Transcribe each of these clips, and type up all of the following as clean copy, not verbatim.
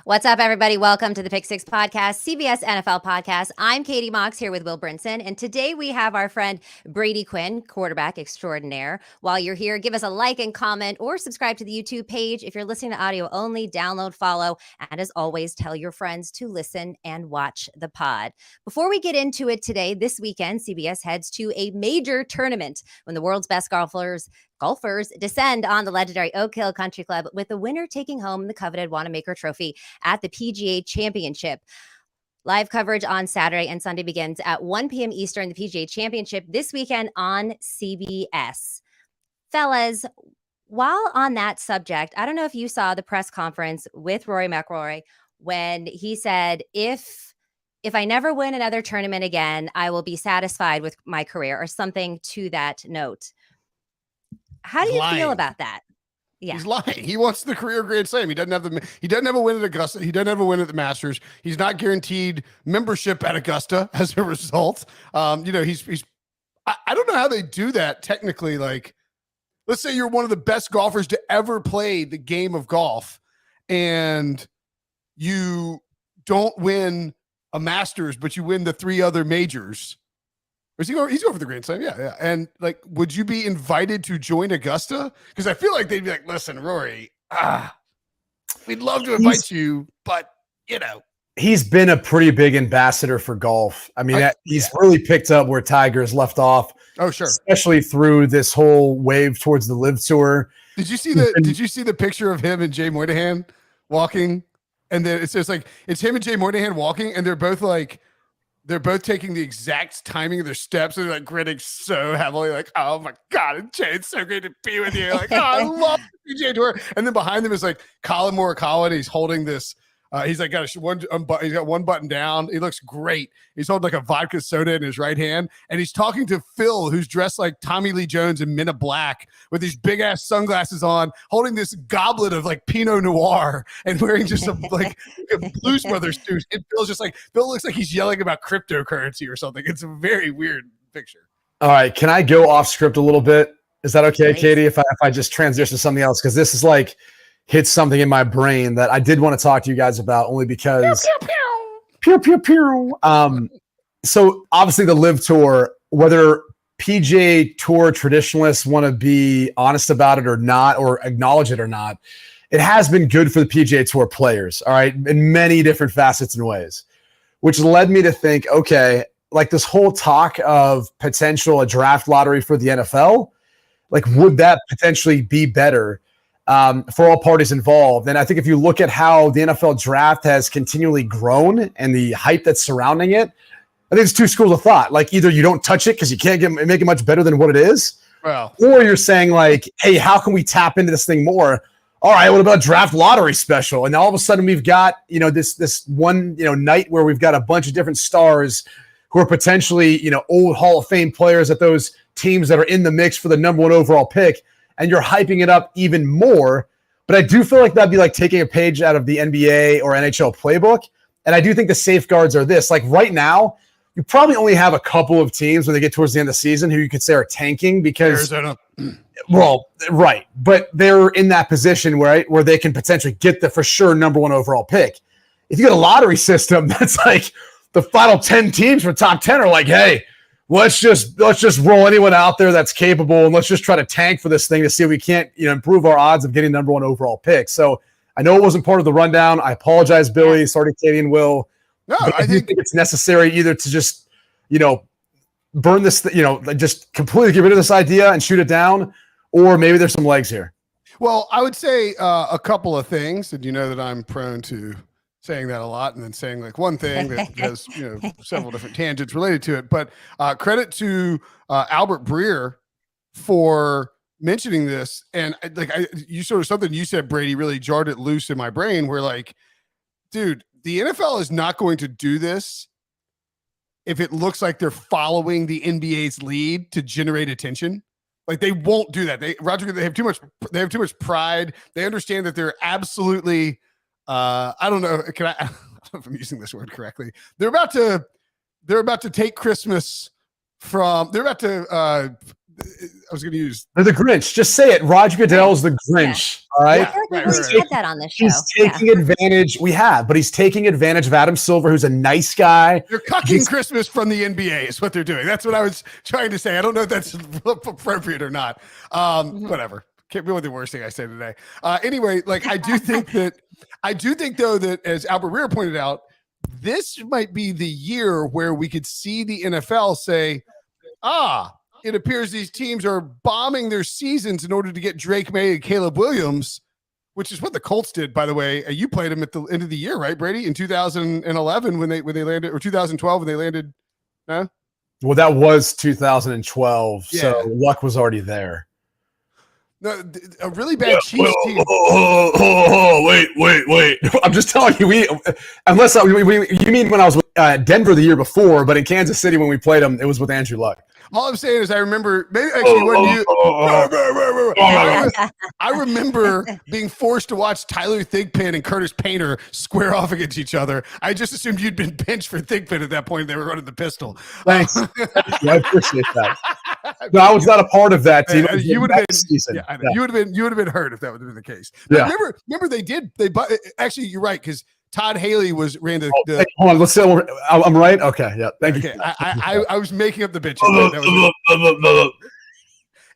What's up, everybody? Welcome to the Pick Six Podcast, CBS NFL Podcast. I'm Katie Mox here with Will Brinson, and today we have our friend Brady Quinn, quarterback extraordinaire. While you're here, give us a like and comment or subscribe to the YouTube page. If you're listening to audio only, download, follow, and as always, tell your friends to listen and watch the pod. Before we get into it today, this weekend, CBS heads to a major tournament when the world's best golfers descend on the legendary Oak Hill Country Club, with the winner taking home the coveted Wanamaker Trophy at the PGA Championship. Live coverage on Saturday and Sunday begins at 1 p.m. Eastern, the PGA Championship this weekend on CBS. Fellas, while on that subject, I don't know if you saw the press conference with Rory McIlroy when he said, if I never win another tournament again, I will be satisfied with my career, or something to that note. How do you feel about that? Yeah. He's lying. He wants the career Grand Slam. He doesn't have a win at Augusta. He doesn't have a win at the Masters. He's not guaranteed membership at Augusta as a result. I don't know how they do that technically. Like, let's say you're one of the best golfers to ever play the game of golf and you don't win a Masters, but you win the three other majors. He's going for the Grand Slam, yeah. And like, would you be invited to join Augusta? Because I feel like they'd be like, "Listen, Rory, we'd love to invite you, but he's been a pretty big ambassador for golf. I mean, he's really picked up where Tiger's left off. Oh, sure, especially through this whole wave towards the Live Tour. Did you see the picture of him and Jay Moynihan walking? And then it's just like it's him and Jay Moynihan walking, and they're both taking the exact timing of their steps, and they're like grinning so heavily, like, "Oh my God, Jay, it's so great to be with you." Like, "Oh, I love the PGA Tour." And then behind them is like Colin Morikawa, and he's holding this. He's like he's got one button down. He looks great. He's holding like a vodka soda in his right hand, and he's talking to Phil, who's dressed like Tommy Lee Jones in Men in Black with these big ass sunglasses on, holding this goblet of like Pinot Noir and wearing just a Blues Brothers suit. It feels just like Phil looks like he's yelling about cryptocurrency or something. It's a very weird picture. All right, can I go off script a little bit? Is that okay, Katie? If I just transition to something else, because this is like hit something in my brain that I did want to talk to you guys about, only because pew, pew, pew. So obviously the Live Tour, whether PGA Tour traditionalists want to be honest about it or not, or acknowledge it or not, it has been good for the PGA Tour players, all right, in many different facets and ways, which led me to think, okay, like this whole talk of potential a draft lottery for the NFL, like would that potentially be better for all parties involved? And I think if you look at how the NFL draft has continually grown and the hype that's surrounding it, I think it's two schools of thought. Like either you don't touch it because you can't make it much better than what it is, or you're saying like, hey, how can we tap into this thing more? All right, what about a draft lottery special? And all of a sudden we've got, this one, night where we've got a bunch of different stars who are potentially, old Hall of Fame players at those teams that are in the mix for the number one overall pick. And you're hyping it up even more. But I do feel like that'd be like taking a page out of the NBA or NHL playbook. And I do think the safeguards are this. Like right now, you probably only have a couple of teams when they get towards the end of the season who you could say are tanking because Arizona. Well, right. But they're in that position where they can potentially get the for sure number one overall pick. If you get a lottery system, that's like the final 10 teams for top 10 are like, hey, let's just roll anyone out there that's capable, and let's just try to tank for this thing to see if we can't, improve our odds of getting number one overall pick. So I know it wasn't part of the rundown. I apologize, Billy. Sorry, Katie and Will. No, I do think it's necessary either to just, burn this, just completely get rid of this idea and shoot it down, or maybe there's some legs here. Well, I would say a couple of things, and you know that I'm prone to saying that a lot and then saying like one thing that has several different tangents related to it. But credit to Albert Breer for mentioning this. And something you said, Brady, really jarred it loose in my brain where like, dude, the NFL is not going to do this if it looks like they're following the NBA's lead to generate attention. Like they won't do that. They have too much pride. They understand that they're absolutely I don't know. I don't know if I'm using this word correctly. They're about to take Christmas from. They're about to I was going to use. They're the Grinch. Just say it. Roger Goodell's the Grinch. All right. I feel like we've said that on this show. He's taking advantage. We have, but he's taking advantage of Adam Silver, who's a nice guy. They're cucking Christmas from the NBA is what they're doing. That's what I was trying to say. I don't know if that's appropriate or not. Whatever. Can't be the worst thing I said today. Anyway, like I do think though that as Albert Reer pointed out, this might be the year where we could see the NFL say, it appears these teams are bombing their seasons in order to get Drake May and Caleb Williams, which is what the Colts did, by the way. You played them at the end of the year, right, Brady? In 2011 when they landed, or 2012 when they landed. No? Well, that was 2012, Yeah. so luck was already there. No, a really bad Chiefs team. Wait. I'm just telling you, you mean when I was with Denver the year before, but in Kansas City when we played them, it was with Andrew Luck. All I'm saying is I remember, maybe actually when I remember being forced to watch Tyler Thigpen and Curtis Painter square off against each other. I just assumed you'd been benched for Thigpen at that point. They were running the pistol. Thanks. I appreciate that. No, I was not a part of that team. You would have been. Yeah, I know. You would have been hurt if that would have been the case. But remember they did. Actually, you're right because Todd Haley ran the. Hold on, let's say I'm right. Okay, yeah, thank you. I was making up the bitches.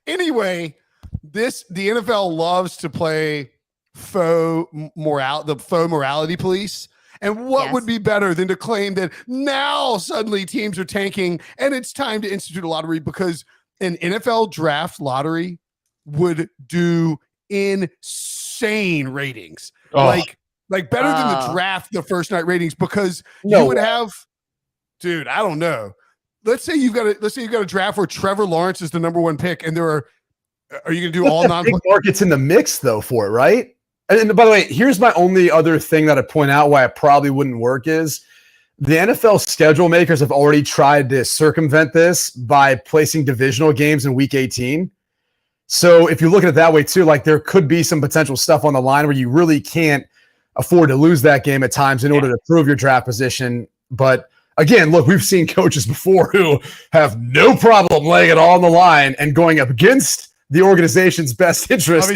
Anyway, the NFL loves to play the faux morality police. And what would be better than to claim that now suddenly teams are tanking and it's time to institute a lottery because an NFL draft lottery would do insane ratings. Like better than the draft, the first night ratings, because you would have, dude, I don't know. Let's say you've got a draft where Trevor Lawrence is the number one pick, and are you going to do all markets in the mix though for it, right? And by the way, here's my only other thing that I point out why it probably wouldn't work is the NFL schedule makers have already tried to circumvent this by placing divisional games in week 18. So if you look at it that way too, like there could be some potential stuff on the line where you really can't afford to lose that game at times in order to prove your draft position. But again, look, we've seen coaches before who have no problem laying it all on the line and going up against the organization's best interest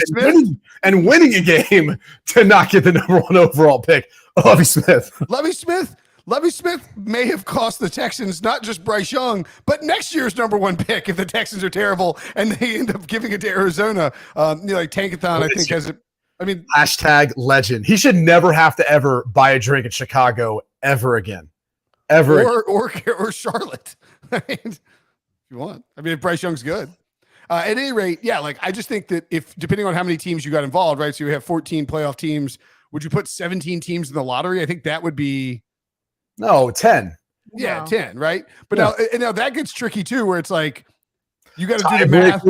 and winning a game to not get the number one overall pick. Lovie Smith may have cost the Texans not just Bryce Young, but next year's number one pick if the Texans are terrible and they end up giving it to Arizona. Like Tankathon, I think has it. I mean, hashtag legend. He should never have to ever buy a drink in Chicago ever again. Ever. Or Charlotte. If you want. I mean, if Bryce Young's good. At any rate, yeah, like I just think that if depending on how many teams you got involved, right? So you have 14 playoff teams. Would you put 17 teams in the lottery? I think that would be 10. Yeah, Wow. 10, right? But now that gets tricky too, where it's like you got to do the math.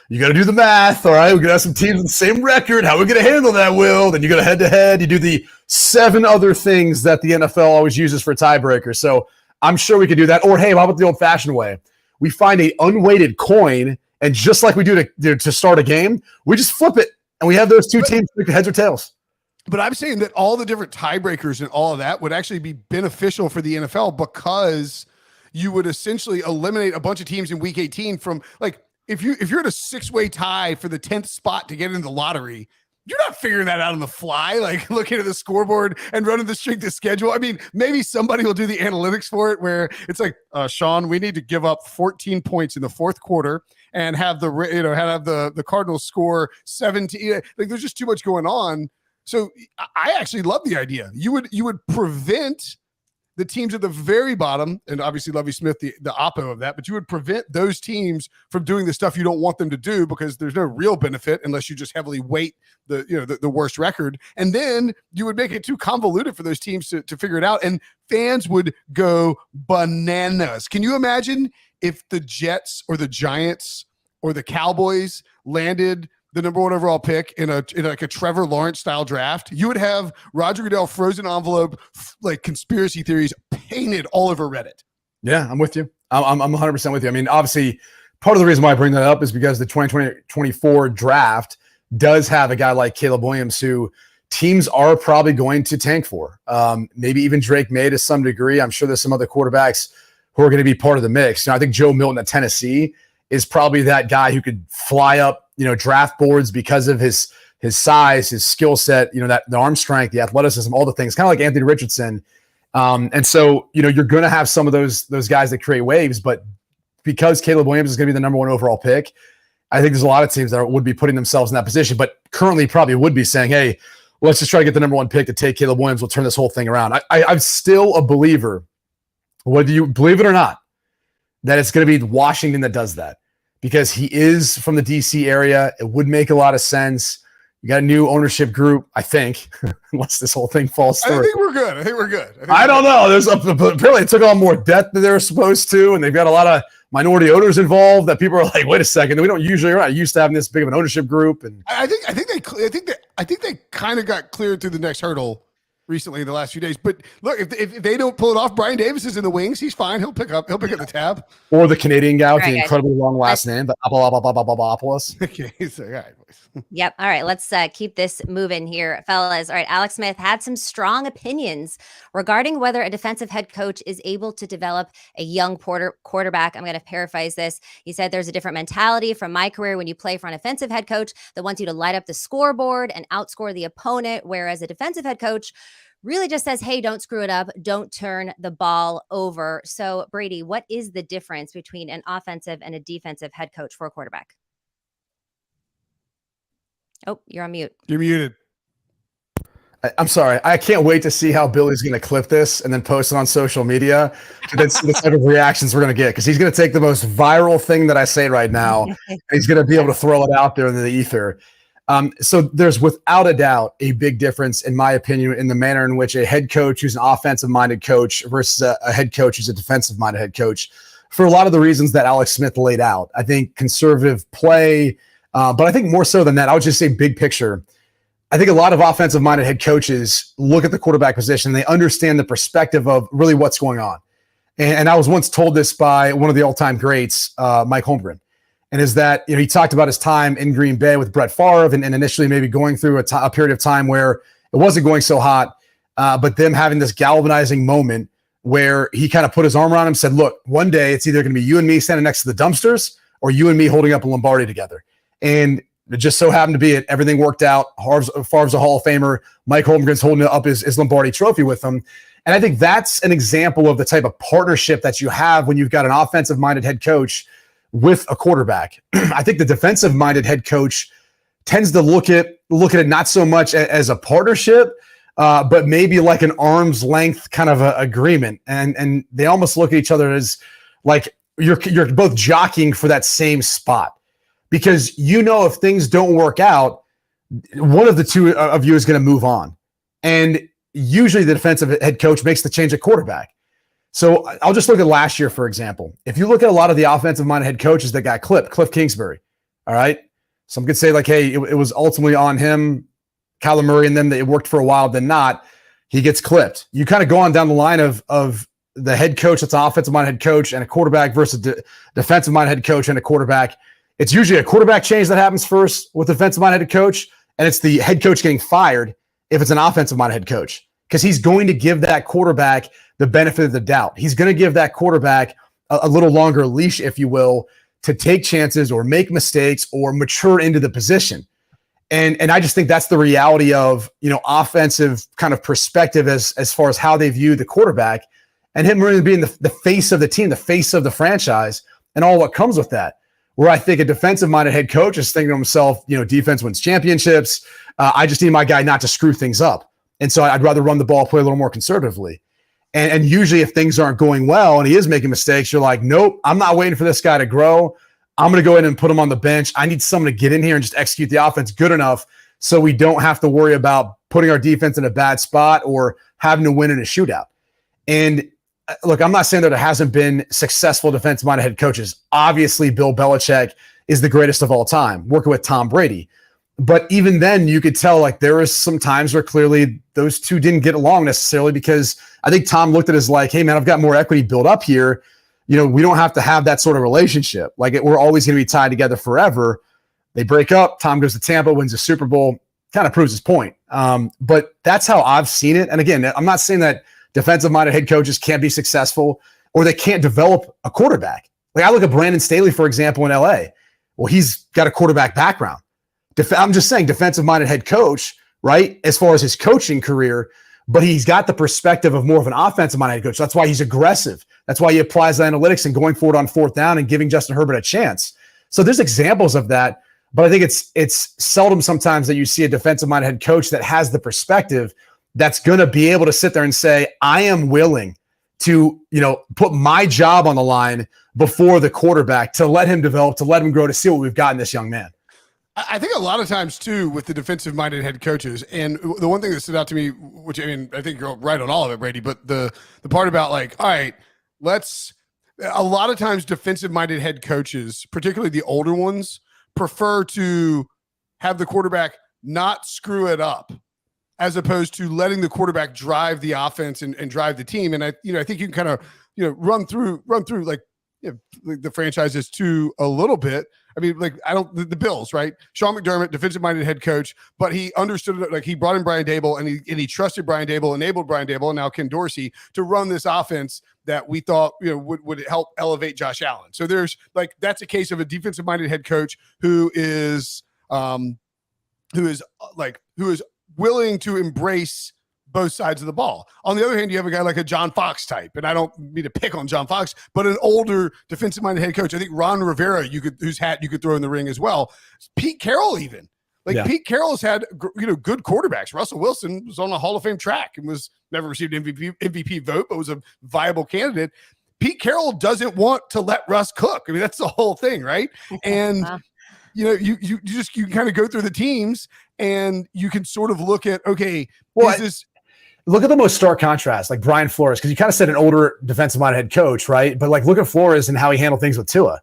You got to do the math. All right, we're gonna have some teams with the same record. How are we gonna handle that, Will? Then you go to head to head. You do the 7 other things that the NFL always uses for tiebreakers. So I'm sure we could do that. Or hey, how about the old-fashioned way? We find a unweighted coin. And just like we do to start a game, we just flip it, and we have those two teams pick heads or tails. But I'm saying that all the different tiebreakers and all of that would actually be beneficial for the NFL because you would essentially eliminate a bunch of teams in Week 18 from like if you're at a 6-way tie for the 10th spot to get into the lottery. You're not figuring that out on the fly, like looking at the scoreboard and running the strength of schedule. I mean, maybe somebody will do the analytics for it where it's like, Sean, we need to give up 14 points in the fourth quarter and have the Cardinals score 17. Like there's just too much going on. So I actually love the idea. You would prevent the teams at the very bottom, and obviously Lovie Smith, the oppo of that, but you would prevent those teams from doing the stuff you don't want them to do because there's no real benefit unless you just heavily weight the worst record. And then you would make it too convoluted for those teams to figure it out. And fans would go bananas. Can you imagine if the Jets or the Giants or the Cowboys landed the number one overall pick in like a Trevor Lawrence style draft? You would have Roger Goodell frozen envelope, like conspiracy theories painted all over Reddit. Yeah, I'm with you. I'm 100% with you. I mean, obviously, part of the reason why I bring that up is because the 2024 draft does have a guy like Caleb Williams who teams are probably going to tank for. Maybe even Drake May to some degree. I'm sure there's some other quarterbacks who are going to be part of the mix. I think Joe Milton at Tennessee is probably that guy who could fly up, draft boards because of his size, his skill set, that the arm strength, the athleticism, all the things, kind of like Anthony Richardson. And so, you're going to have some of those guys that create waves, but because Caleb Williams is going to be the number 1 overall pick, I think there's a lot of teams that would be putting themselves in that position, but currently probably would be saying, hey, let's just try to get the number 1 pick to take Caleb Williams. We'll turn this whole thing around. I'm still a believer, whether you believe it or not, that it's going to be Washington that does that, because he is from the DC area. It would make a lot of sense. You got a new ownership group, I think, unless this whole thing falls through. I think we're good. I don't know. Apparently it took on more debt than they were supposed to, and they've got a lot of minority owners involved that people are like, wait a second, we're not used to having this big of an ownership group. And I think they kind of got cleared through the next hurdle recently in the last few days. But look, if they don't pull it off, Brian Davis is in the wings. He's fine. He'll pick up the tab. Or the Canadian guy with the Right, incredibly long last name, the Apolopoulos. Okay, he's like, all right, boys. Yep. All right. Let's keep this moving here, fellas. All right. Alex Smith had some strong opinions regarding whether a defensive head coach is able to develop a young quarterback. I'm going to paraphrase this. He said, there's a different mentality from my career when you play for an offensive head coach that wants you to light up the scoreboard and outscore the opponent, whereas a defensive head coach really just says, hey, don't screw it up. Don't turn the ball over. So, Brady, what is the difference between an offensive and a defensive head coach for a quarterback? Oh, you're on mute. You're muted. I'm sorry. I can't wait to see how Billy's going to clip this and then post it on social media. That's the type of reactions we're going to get, because he's going to take the most viral thing that I say right now, and he's going to be able to throw it out there in the ether. So there's without a doubt a big difference, in my opinion, in the manner in which a head coach who's an offensive-minded coach versus a head coach who's a defensive-minded head coach, for a lot of the reasons that Alex Smith laid out. I think conservative play, but I think more so than that, I would just say big picture. I think a lot of offensive-minded head coaches look at the quarterback position. They understand the perspective of really what's going on. And I was once told this by one of the all-time greats, Mike Holmgren, and is that he talked about his time in Green Bay with Brett Favre and initially maybe going through a period of time where it wasn't going so hot, but them having this galvanizing moment where he kind of put his arm around him and said, look, one day it's either going to be you and me standing next to the dumpsters or you and me holding up a Lombardi together. And it just so happened to be it. Everything worked out. Favre's a Hall of Famer. Mike Holmgren's holding up his Lombardi trophy with him. And I think that's an example of the type of partnership that you have when you've got an offensive-minded head coach with a quarterback. I think the defensive-minded head coach tends to look at it not so much as a partnership, but maybe like an arm's length kind of a agreement. And they almost look at each other as like you're both jockeying for that same spot. Because if things don't work out, one of the two of you is going to move on. And usually the defensive head coach makes the change at quarterback. So I'll just look at last year, for example. If you look at a lot of the offensive-minded head coaches that got clipped, Cliff Kingsbury, all right? Some could say like, hey, it was ultimately on him, Kyler Murray and them, that it worked for a while, then not. He gets clipped. You kind of go on down the line of the head coach that's an offensive-minded head coach and a quarterback versus a defensive-minded head coach and a quarterback. It's usually a quarterback change that happens first with the defensive-minded head coach, and it's the head coach getting fired if it's an offensive-minded head coach, because he's going to give that quarterback the benefit of the doubt. He's going to give that quarterback a little longer leash, if you will, to take chances or make mistakes or mature into the position. And I just think that's the reality of, offensive kind of perspective as far as how they view the quarterback, and him really being the face of the team, the face of the franchise, and all what comes with that. Where I think a defensive-minded head coach is thinking to himself, defense wins championships. I just need my guy not to screw things up. And so I'd rather run the ball, play a little more conservatively. And usually if things aren't going well and he is making mistakes, you're like, nope, I'm not waiting for this guy to grow. I'm going to go in and put him on the bench. I need someone to get in here and just execute the offense good enough so we don't have to worry about putting our defense in a bad spot or having to win in a shootout. And look, I'm not saying that there hasn't been successful defensive-minded head coaches. Obviously, Bill Belichick is the greatest of all time, working with Tom Brady. But even then, you could tell like there was some times where clearly those two didn't get along necessarily, because I think Tom looked at it as like, hey, man, I've got more equity built up here. We don't have to have that sort of relationship. Like we're always going to be tied together forever. They break up. Tom goes to Tampa, wins the Super Bowl, kind of proves his point. But that's how I've seen it. And again, I'm not saying that defensive-minded head coaches can't be successful or they can't develop a quarterback. Like I look at Brandon Staley, for example, in LA. Well, he's got a quarterback background. I'm just saying defensive-minded head coach, right, as far as his coaching career, but he's got the perspective of more of an offensive-minded head coach. That's why he's aggressive. That's why he applies the analytics and going forward on fourth down and giving Justin Herbert a chance. So there's examples of that, but I think it's seldom sometimes that you see a defensive-minded head coach that has the perspective that's going to be able to sit there and say, I am willing to, put my job on the line before the quarterback, to let him develop, to let him grow, to see what we've got in this young man. I think a lot of times too with the defensive-minded head coaches, and the one thing that stood out to me, which I think you're right on all of it, Brady, but the part about like, all right, a lot of times defensive-minded head coaches, particularly the older ones, prefer to have the quarterback not screw it up, as opposed to letting the quarterback drive the offense and drive the team. And I think you can kind of run through like the franchises too a little bit. I mean, like the Bills, right? Sean McDermott, defensive-minded head coach, but he understood it. Like he brought in Brian Daboll, and he trusted Brian Daboll, enabled Brian Daboll, and now Ken Dorsey to run this offense that we thought would help elevate Josh Allen. So there's that's a case of a defensive-minded head coach who is willing to embrace both sides of the ball. On the other hand, you have a guy like a John Fox type, and I don't mean to pick on John Fox, but an older defensive-minded head coach. I think Ron Rivera, whose hat you could throw in the ring as well. Pete Carroll, even Pete Carroll's had good quarterbacks. Russell Wilson was on a Hall of Fame track and was never received an MVP vote, but was a viable candidate. Pete Carroll doesn't want to let Russ cook. I mean, that's the whole thing, right? And you kind of go through the teams, and you can sort of look at look at the most stark contrast, like Brian Flores, because you kind of said an older defensive-minded head coach, right? But look at Flores and how he handled things with Tua.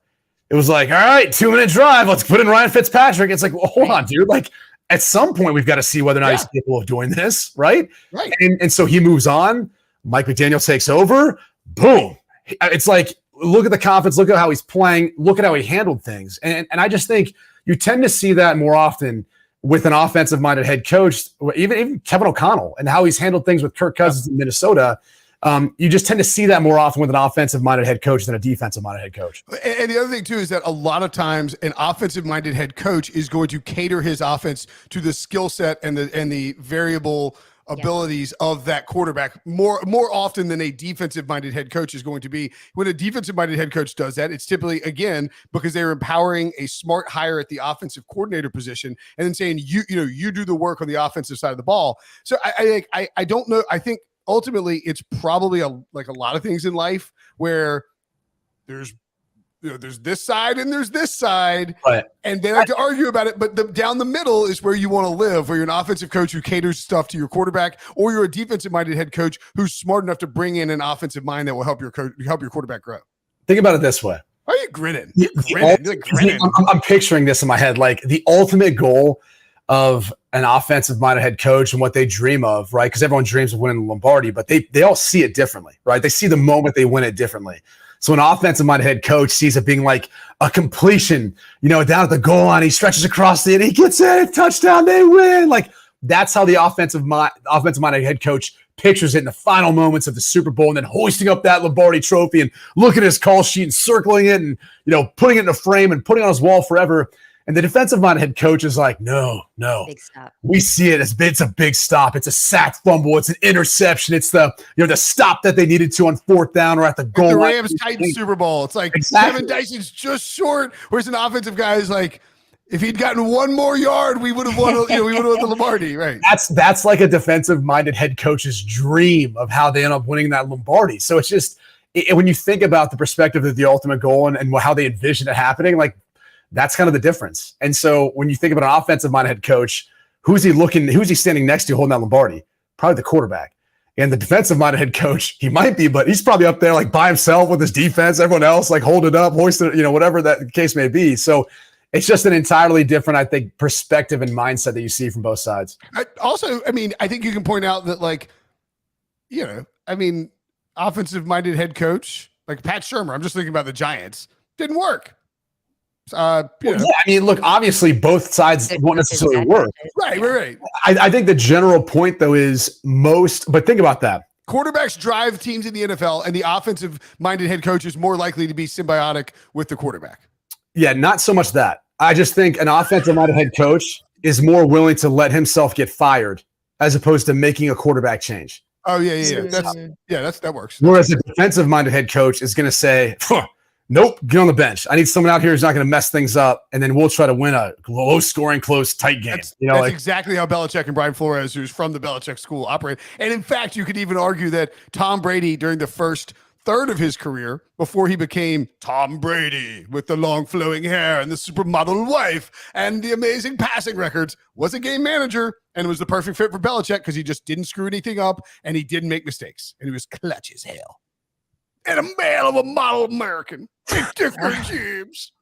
It was like, all right, 2-minute drive, let's put in Ryan Fitzpatrick. It's like, well, hold on, dude. Like at some point, we've got to see whether or not he's capable of doing this, right? Right. And so he moves on. Mike McDaniel takes over. Boom. It's like, look at the confidence. Look at how he's playing. Look at how he handled things. And I just think you tend to see that more often with an offensive-minded head coach, even Kevin O'Connell, and how he's handled things with Kirk Cousins in Minnesota. You just tend to see that more often with an offensive-minded head coach than a defensive-minded head coach. And the other thing, too, is that a lot of times an offensive-minded head coach is going to cater his offense to the skill set and the variable abilities of that quarterback more often than a defensive-minded head coach is going to be. When a defensive-minded head coach does that, it's typically, again, because they're empowering a smart hire at the offensive coordinator position and then saying, you do the work on the offensive side of the ball. So I don't know. I think ultimately it's probably like a lot of things in life where there's this side and there's this side, right, and they like to argue about it. But down the middle is where you want to live, where you're an offensive coach who caters stuff to your quarterback, or you're a defensive-minded head coach who's smart enough to bring in an offensive mind that will help your quarterback grow. Think about it this way. Why are you grinning? I'm picturing this in my head, like the ultimate goal of an offensive-minded head coach and what they dream of, right? Because everyone dreams of winning the Lombardi, but they all see it differently, right? They see the moment they win it differently. So an offensive-minded head coach sees it being like a completion, down at the goal line, he stretches across it, he gets it, touchdown, they win. Like that's how the offensive-minded head coach pictures it in the final moments of the Super Bowl, and then hoisting up that Lombardi trophy and looking at his call sheet and circling it and, putting it in a frame and putting it on his wall forever. And the defensive-minded head coach is like, no. Big stop. We see it as it's a big stop. It's a sack fumble. It's an interception. It's the stop that they needed to on fourth down or at the goal the line. Rams Titans Super Bowl. It's like exactly. Kevin Dyson's just short. Whereas an offensive guy is like, if he'd gotten one more yard, we would have won. We would have won the Lombardi, right? That's like a defensive-minded head coach's dream of how they end up winning that Lombardi. So it's just when you think about the perspective of the ultimate goal and how they envision it happening, like. That's kind of the difference. And so when you think about an offensive-minded head coach, who's he standing next to holding that Lombardi? Probably the quarterback. And the defensive-minded head coach, he might be, but he's probably up there like by himself with his defense, everyone else like hold it up, hoist it, whatever that case may be. So it's just an entirely different, I think, perspective and mindset that you see from both sides. I think you can point out that offensive-minded head coach, like Pat Shurmur, I'm just thinking about the Giants, didn't work. Look, obviously both sides won't necessarily work. Right. I think the general point though is but think about that. quarterbacks drive teams in the NFL, and the offensive-minded head coach is more likely to be symbiotic with the quarterback. Yeah, not so much that. I just think an offensive-minded head coach is more willing to let himself get fired as opposed to making a quarterback change. Oh, yeah. That works. Whereas a defensive-minded head coach is going to say, nope, get on the bench. I need someone out here who's not going to mess things up, and then we'll try to win a low-scoring, close, tight game. That's exactly how Belichick and Brian Flores, who's from the Belichick school, operate. And in fact, you could even argue that Tom Brady, during the first third of his career, before he became Tom Brady with the long flowing hair and the supermodel wife and the amazing passing records, was a game manager and was the perfect fit for Belichick because he just didn't screw anything up and he didn't make mistakes and he was clutch as hell. And a man of a model American. Different James.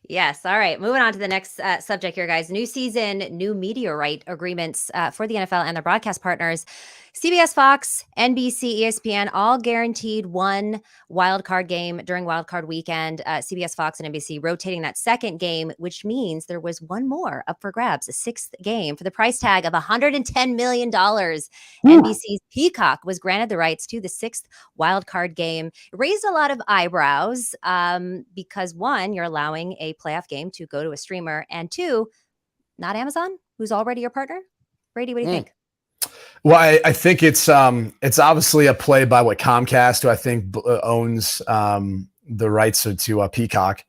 Yes. All right. Moving on to the next subject here, guys. New season, new media right agreements for the NFL and their broadcast partners. CBS, Fox, NBC, ESPN, all guaranteed one wildcard game during wildcard weekend. CBS, Fox, and NBC rotating that second game, which means there was one more up for grabs, a sixth game for the price tag of $110 million. NBC's Peacock was granted the rights to the sixth wildcard game. It raised a lot of eyebrows because one, you're allowing a playoff game to go to a streamer, and two, not Amazon, who's already your partner. Brady, what do you think? Well, I think it's obviously a play by Comcast, who I think owns the rights to Peacock.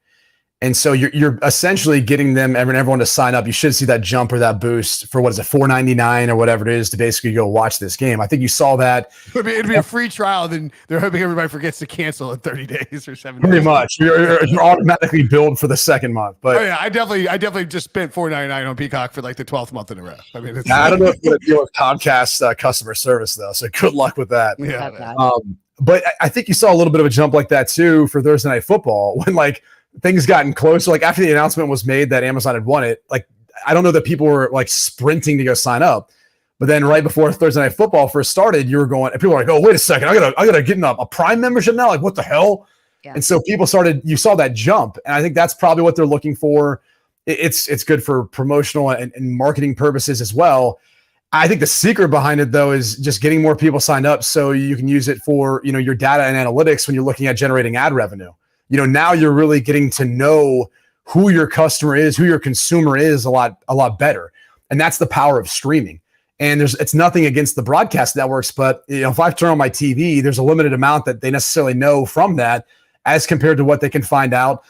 And so you're essentially getting them everyone to sign up. You should see that jump or that boost for what is it, $4.99 or whatever it is to basically go watch this game. I think you saw that. It'd be a free trial, then they're hoping everybody forgets to cancel in 30 days or 7 days. Pretty much. You're automatically billed for the second month. But oh, yeah, I definitely just spent $4.99 on Peacock for like the 12th month in a row. I mean, I don't know if you're going to deal with Comcast customer service though, so good luck with that. Yeah. But I think you saw a little bit of a jump like that too for Thursday Night Football when like things gotten closer. Like after the announcement was made that Amazon had won it, like I don't know that people were like sprinting to go sign up. But then right before Thursday Night Football first started, you were going, and people were like, "Oh, wait a second, I gotta get in a Prime membership now. Like, what the hell?" Yeah. And so people started. You saw that jump, and I think that's probably what they're looking for. It's good for promotional and marketing purposes as well. I think the secret behind it though is just getting more people signed up so you can use it for your data and analytics when you're looking at generating ad revenue. Now you're really getting to know who your customer is, who your consumer is a lot better. And that's the power of streaming. And it's nothing against the broadcast networks, but if I turn on my TV, there's a limited amount that they necessarily know from that as compared to what they can find out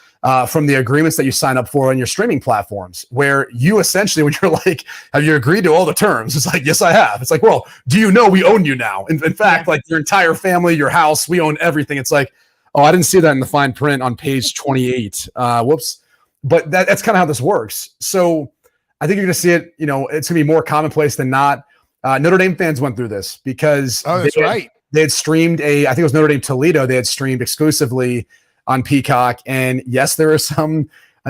from the agreements that you sign up for on your streaming platforms, where you essentially, when you're like, have you agreed to all the terms? It's like, yes, I have. It's like, well, do you know we own you now? In fact, like your entire family, your house, we own everything. It's like, oh, I didn't see that in the fine print on page 28. Whoops. But that's kind of how this works. So I think you're going to see it, it's going to be more commonplace than not. Notre Dame fans went through this because they had streamed I think it was Notre Dame Toledo. They had streamed exclusively on Peacock. And yes, I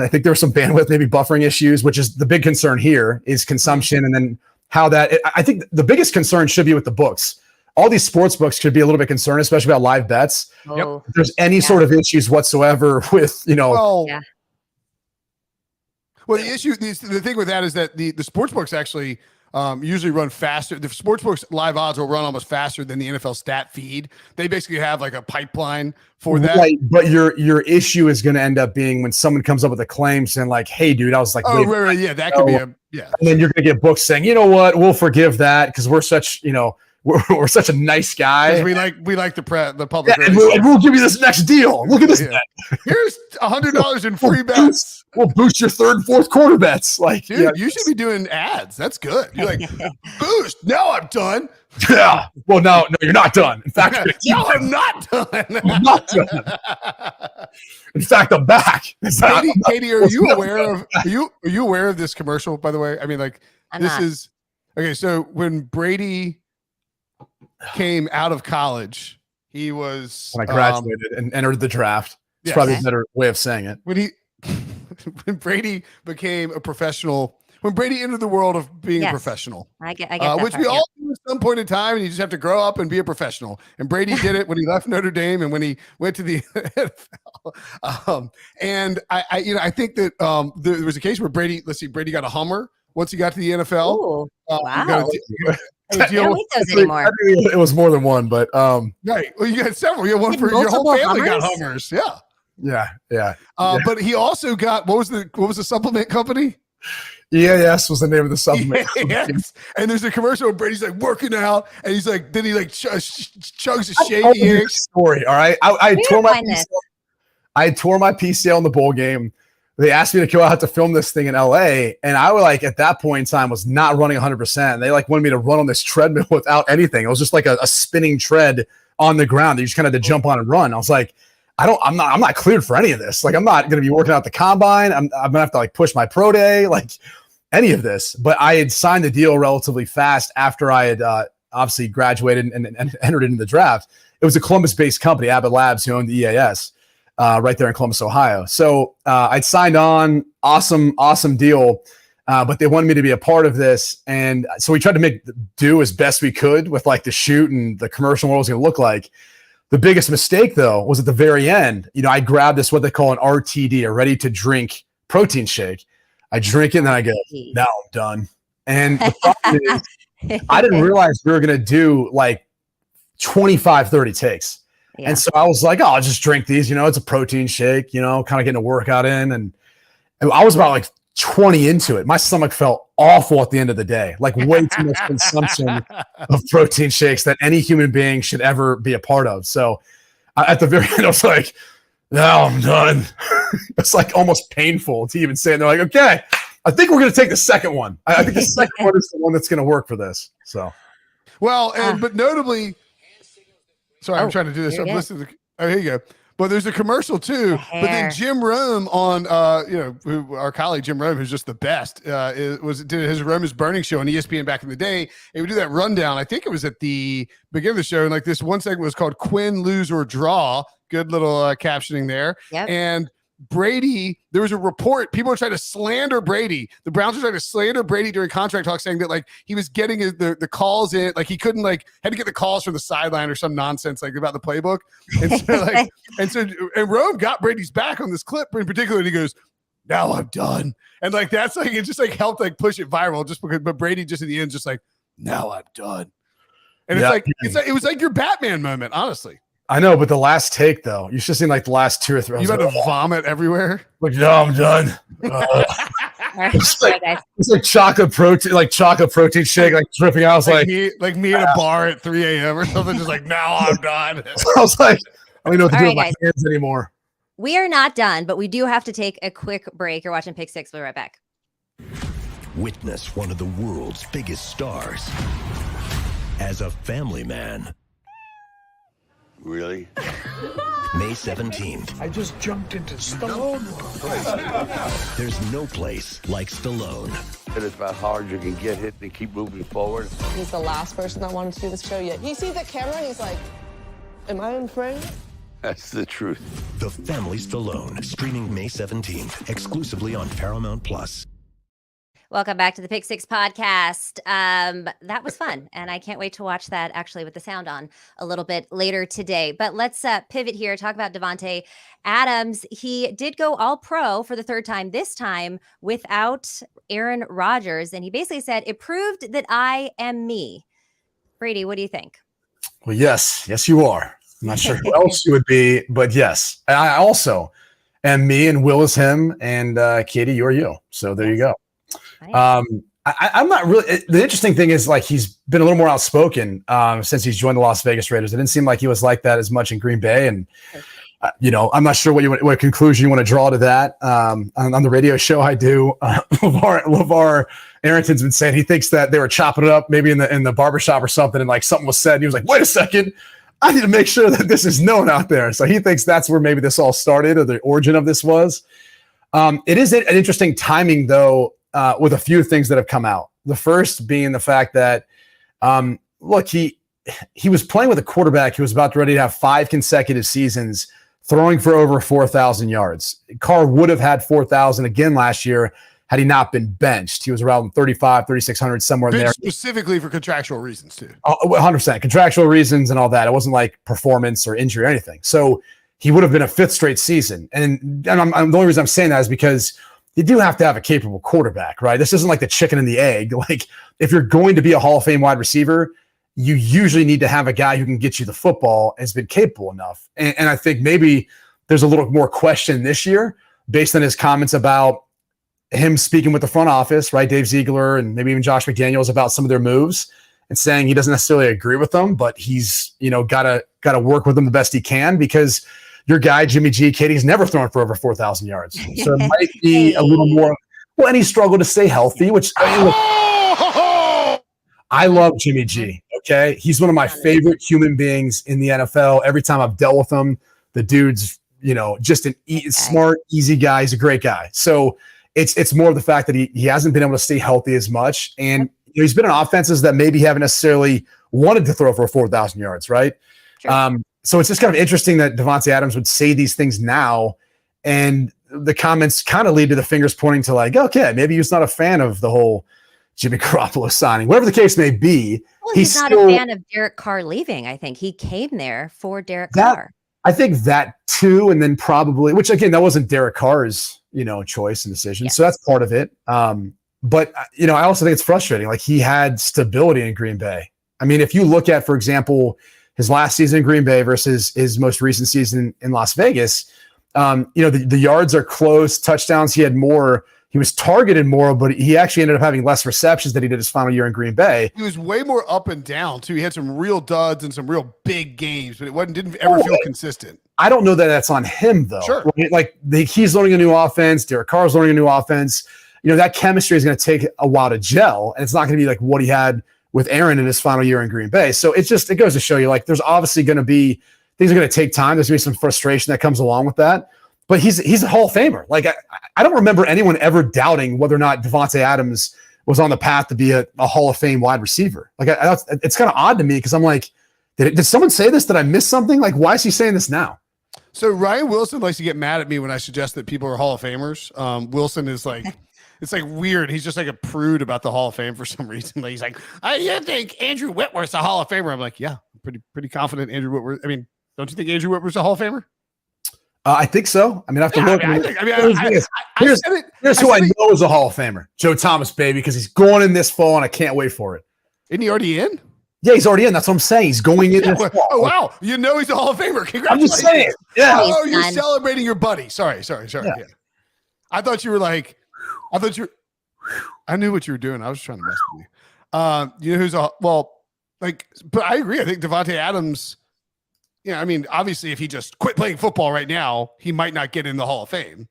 think there were some bandwidth, maybe buffering issues, which is the big concern here is consumption. And then I think the biggest concern should be with the books. All these sports books could be a little bit concerned, especially about live bets. Oh, if there's any sort of issues whatsoever with, Well, the issue, the thing with that is that the sports books actually usually run faster. The sports books live odds will run almost faster than the NFL stat feed. They basically have like a pipeline for that. Right, but your issue is going to end up being when someone comes up with a claim saying like, "Hey, dude, I was like, oh, right, yeah, that could be and then you're going to get books saying, you know what, we'll forgive that because we're such, we're such a nice guy. We like the public. Yeah, and we'll give you this next deal. Look at this. Yeah. Here's $100 in free bets. We'll boost your third and fourth quarter bets. Like, dude, you should be doing ads. That's good. You're like, boost. Now I'm done. Yeah. Well, no, you're not done. In fact, no, I'm not done. I'm not done. In fact, I'm back. Katie, are you aware of this commercial? By the way, I mean, like, is okay. So when Brady came out of college, he was when I graduated and entered the draft. It's probably a better way of saying it. When Brady became a professional, when Brady entered the world of being a professional, I get that which we all do at some point in time, and you just have to grow up and be a professional. And Brady did it when he left Notre Dame and when he went to the NFL. And I think that there was a case where Brady got a Hummer once he got to the NFL. Ooh, wow. You don't make those anymore. I think it was more than one, but right. Well, you got several. You got one for your whole multiple family got Hummers? Hummers. Yeah. Yeah. But he also got what was the supplement company? EAS was the name of the supplement. Yes. And there's a commercial where Brady's like working out, and he's like, then he like chugs a shake. Story. All right. I tore my PCL in the bowl game. They asked me to go out to film this thing in LA, and I was like, at that point in time, was not running 100%. They like wanted me to run on this treadmill without anything. It was just like a spinning tread on the ground that you just kind of had to jump on and run. I was like, I'm not cleared for any of this. Like, I'm not going to be working out the combine. I'm going to have to like push my pro day, like any of this. But I had signed the deal relatively fast after I had obviously graduated and entered into the draft. It was a Columbus-based company, Abbott Labs, who owned the EAS. Right there in Columbus, Ohio. So I'd signed on, awesome deal, but they wanted me to be a part of this. And so we tried to do as best we could with like the shoot and the commercial, what it was going to look like. The biggest mistake, though, was at the very end. You know, I grabbed this, what they call an RTD, a ready-to-drink protein shake. I drink it, and then I go, now I'm done. And the problem is, I didn't realize we were going to do like 25, 30 takes. Yeah. And so I was like, oh, I'll just drink these, it's a protein shake, kind of getting a workout in. And I was about like 20 into it. My stomach felt awful at the end of the day, like way too much consumption of protein shakes that any human being should ever be a part of. So at the very end, I was like, now I'm done. It's like almost painful to even say it. And they're like, okay, I think we're going to take the second one. I think the second one is the one that's going to work for this. So, well, but notably, sorry, I'm trying to do this. I'm listening to, here you go. But there's a commercial too. But then Jim Rome on, our colleague Jim Rome, who's just the best, did his Rome is Burning show on ESPN back in the day. He would do that rundown. I think it was at the beginning of the show, and like this one segment was called "Quinn Lose or Draw." Good little captioning there. Yep. And Brady, there was a report. People were trying to slander Brady. The Browns were trying to slander Brady during contract talk, saying that like he was getting the calls in, like he couldn't had to get the calls from the sideline or some nonsense like about the playbook. And so and Rome got Brady's back on this clip in particular, and he goes, "Now I'm done." And like that's like it just like helped like push it viral just because. But Brady just at the end just like, "Now I'm done." And it's like it was like your Batman moment, honestly. I know, but the last take though, you should have seen like the last 2 or 3. You about to vomit everywhere. Like, no, I'm done. It's like chocolate protein shake, like dripping out. I was like me at a bar at 3 a.m. or something, just like now I'm done. I was like, I don't know what to do with my hands anymore. We are not done, but we do have to take a quick break. You're watching Pick Six. We'll be right back. Witness one of the world's biggest stars as a family man. Really? May 17th. I just jumped into Stallone. There's no place like Stallone. It's about how hard you can get hit and keep moving forward. He's the last person that wanted to do this show yet. He sees the camera and he's like, am I in frame? That's the truth. The Family Stallone, streaming May 17th, exclusively on Paramount Plus. Welcome back to the Pick Six podcast. That was fun, and I can't wait to watch that actually with the sound on a little bit later today. But let's pivot here, talk about Davante Adams. He did go all pro for the third time, this time without Aaron Rodgers, and he basically said, it proved that I am me. Brady, what do you think? Well, yes, you are. I'm not sure who else you would be, but yes. I also am me, and Will is him, and Katie, you're you. So there you go. I'm not really. The interesting thing is like he's been a little more outspoken since he's joined the Las Vegas Raiders. It didn't seem like he was like that as much in Green Bay, and I'm not sure what conclusion you want to draw to that. On the radio show I do, LeVar Arrington's been saying he thinks that they were chopping it up maybe in the barbershop or something, and like something was said, and he was like, "Wait a second, I need to make sure that this is known out there." So he thinks that's where maybe this all started, or the origin of this was. It is an interesting timing though. With a few things that have come out. The first being the fact that, look, he was playing with a quarterback who was about ready to have 5 consecutive seasons throwing for over 4,000 yards. Carr would have had 4,000 again last year had he not been benched. He was around 3,600, somewhere in there. Specifically for contractual reasons too. 100%. Contractual reasons and all that. It wasn't like performance or injury or anything. So he would have been a 5th straight season. And the only reason I'm saying that is because you do have to have a capable quarterback, right? This isn't like the chicken and the egg. Like if you're going to be a Hall of Fame wide receiver, you usually need to have a guy who can get you the football and has been capable enough. And I think maybe there's a little more question this year based on his comments about him speaking with the front office, right? Dave Ziegler and maybe even Josh McDaniels about some of their moves and saying he doesn't necessarily agree with them, but he's, gotta work with them the best he can because your guy, Jimmy G, Katie's never thrown for over 4,000 yards. So it might be a little more, well, and he struggled to stay healthy, which I love Jimmy G. Okay. He's one of my favorite human beings in the NFL. Every time I've dealt with him, the dude's, just an smart, easy guy. He's a great guy. So it's more of the fact that he hasn't been able to stay healthy as much. And he's been in offenses that maybe haven't necessarily wanted to throw for 4,000 yards. Right. Sure. So it's just kind of interesting that Davante Adams would say these things now, and the comments kind of lead to the fingers pointing to like, okay, maybe he's not a fan of the whole Jimmy Garoppolo signing, whatever the case may be. Well, he's not a fan of Derek Carr leaving. I think he came there for Derek Carr. I think that too, and then probably, which again, that wasn't Derek Carr's, choice and decision. Yeah. So that's part of it. But I also think it's frustrating. Like he had stability in Green Bay. I mean, if you look at, for example, his last season in Green Bay versus his most recent season in Las Vegas, the yards are close, touchdowns. He had more. He was targeted more, but he actually ended up having less receptions than he did his final year in Green Bay. He was way more up and down too. He had some real duds and some real big games, but it didn't ever feel consistent. I don't know that that's on him though. Sure. Right? Like he's learning a new offense. Derek Carr's learning a new offense. That chemistry is going to take a while to gel, and it's not going to be like what he had with Aaron in his final year in Green Bay. So it goes to show you, like, there's obviously going to be things are going to take time. There's going to be some frustration that comes along with that. But he's a Hall of Famer. Like I don't remember anyone ever doubting whether or not Davante Adams was on the path to be a Hall of Fame wide receiver. Like it's kind of odd to me because I'm like, did someone say this? Did I miss something? Like, why is he saying this now? So Ryan Wilson likes to get mad at me when I suggest that people are Hall of Famers. Wilson is like, it's like weird. He's just like a prude about the Hall of Fame for some reason. Like he's like, you think Andrew Whitworth's a Hall of Famer? I'm like, yeah, I'm pretty confident Andrew Whitworth. I mean, don't you think Andrew Whitworth's a Hall of Famer? I think so. I mean, I have to look. Here's who I know is a Hall of Famer. Joe Thomas, baby, because he's going in this fall, and I can't wait for it. Isn't he already in? Yeah, he's already in. That's what I'm saying. He's going in this fall. Oh, wow. He's a Hall of Famer. Congratulations. I'm just saying. Yeah. Oh, you're celebrating your buddy. Sorry. Yeah. I thought you were like, I knew what you were doing. I was trying to mess with you. But I agree. I think Davante Adams, I mean, obviously, if he just quit playing football right now, he might not get in the Hall of Fame.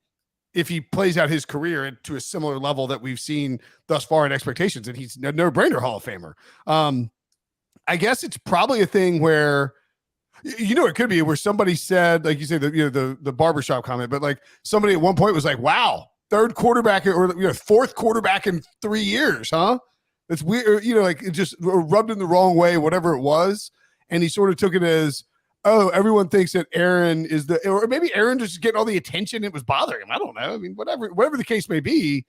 If he plays out his career to a similar level that we've seen thus far in expectations, and he's a no-brainer Hall of Famer. I guess it's probably a thing where, it could be where somebody said, like you say, the barbershop comment, but like somebody at one point was like, wow, third quarterback or fourth quarterback in 3 years, huh? It's weird, like it just rubbed in the wrong way, whatever it was. And he sort of took it as, oh, everyone thinks that Aaron is or maybe Aaron just getting all the attention. It was bothering him. I don't know. I mean, whatever the case may be,